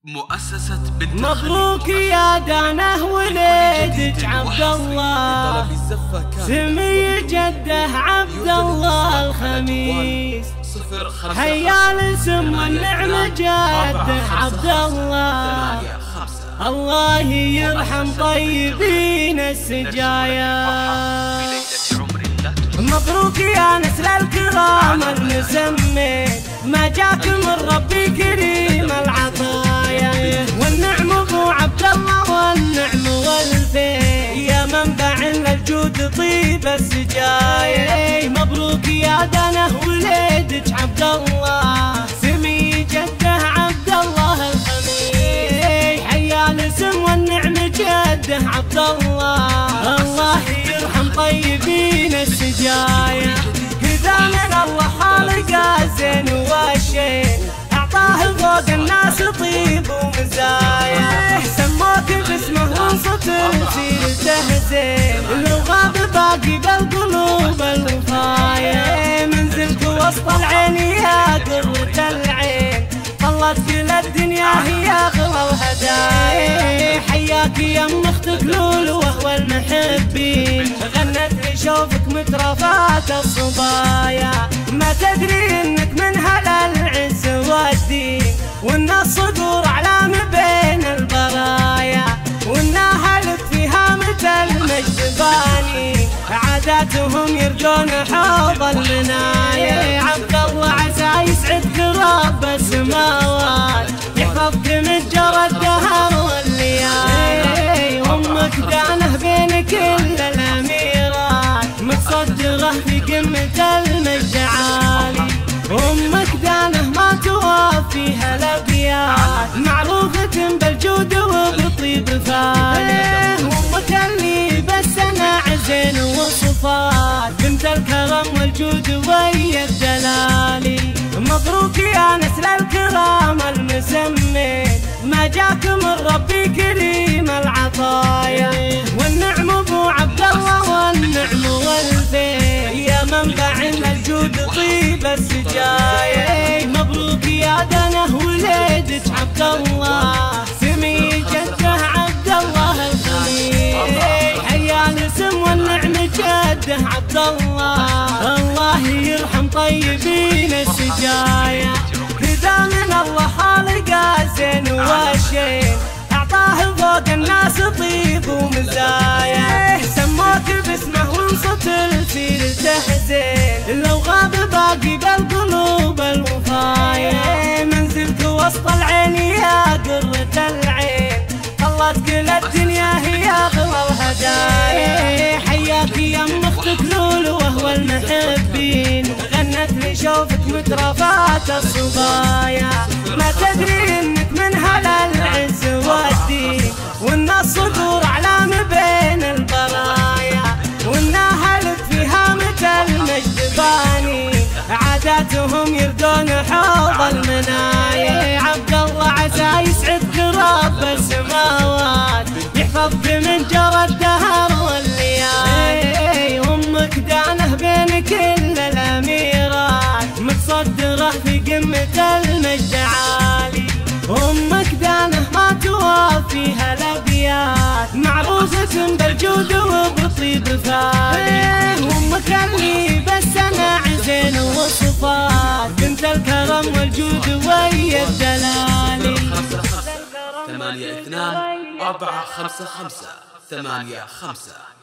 مؤسسة بنت مبروك يا دانه وليدك عبد الله، سمي جده عبد الله الخميس، حيا الاسم والنعمة جده عبد الله، الله يرحم طيبين السجايا. مبروك يا نسل الكرام المسمين، ما جاك من ربي كريم العطايا، والنعم ابو عبد الله والنعم والفين، يا منبع للجود طيب السجايا. مبروك يا دانه وليدك عبد الله، سمي جده عبد الله الخميس، حيا الاسم والنعم جده عبد الله، الله يرحم طيبين السجايا. كذا من الله خالقه زين والشين، اعطاه فوق الناس طيب ومزايا، سموك باسمه وانصت سيرته زين، لو غاب باقي بالقلوب الوفايا، منزلك وسط العين يا قرة العين، طلت كل الدنيا هي اغلى الهدايا، حياك يا ام اختك لولو وهو المحبين، غنت لشوفك مترفات الصبايا، ما تدري انك من هل العز والدين، وان الصدور اعلام بين البرايا، وانها لك فيها مثل المجد باني، عاداتهم يرجون حوض المنايا. عبد الله عسى يسعدك رب السماوات، يحفظك من جرى الدهر والليالي، امك دانه بين كل الاميرات، متصدره في قمه المجد عالي، امك دانه ما توافيها الابيات، معروفه بالجود وبطيب فالي، امك اللي بالسناع زين وصفات، بنت الكرم والجود ويا الدلالي. مبروك يا نسل الكرام المسمين، ما جاك من ربي كريم العطايا، والنعم ابو عبد الله والنعم والفين، يا منبع الجود طيب السجايا. مبروك يا دانه وليدك عبد الله، سمي جده عبد الله الخميس، حيا الاسم والنعم جده عبد الله، الله يرحم طيبين السجايا. كذا من الله خالقه زين والشين، اعطاه فوق الناس طيب ومزايا، سموك باسمه وانصت سيرته زين، لو غاب باقي بالقلوب الوفايا، منزلك وسط العين يا قرة العين، طلت كل الدنيا هي اغلى الهدايا، حياك يا ام اختك لولو وهو المحبين، غنت لشوفك مترفات الصبايا، ما تدري انك من هل العز والدين، وان الصدور اعلام بين البرايا، وانها لك فيها مثل المجد باني، عاداتهم يردون حوض المنايا. عبد الله عسى يسعدك رب السماوات، يحفظك من جرى الدهر والليالي، امك دانه بين كل الاميرات، متصدره في قمه المجد عالي، امك دانه ما توافيها الابيات، معروفه بالجود وبطيب فالي، امك اللي بالسناع زين وصفات، بنت الكرم والجود ويا الدلالي. 82 455 85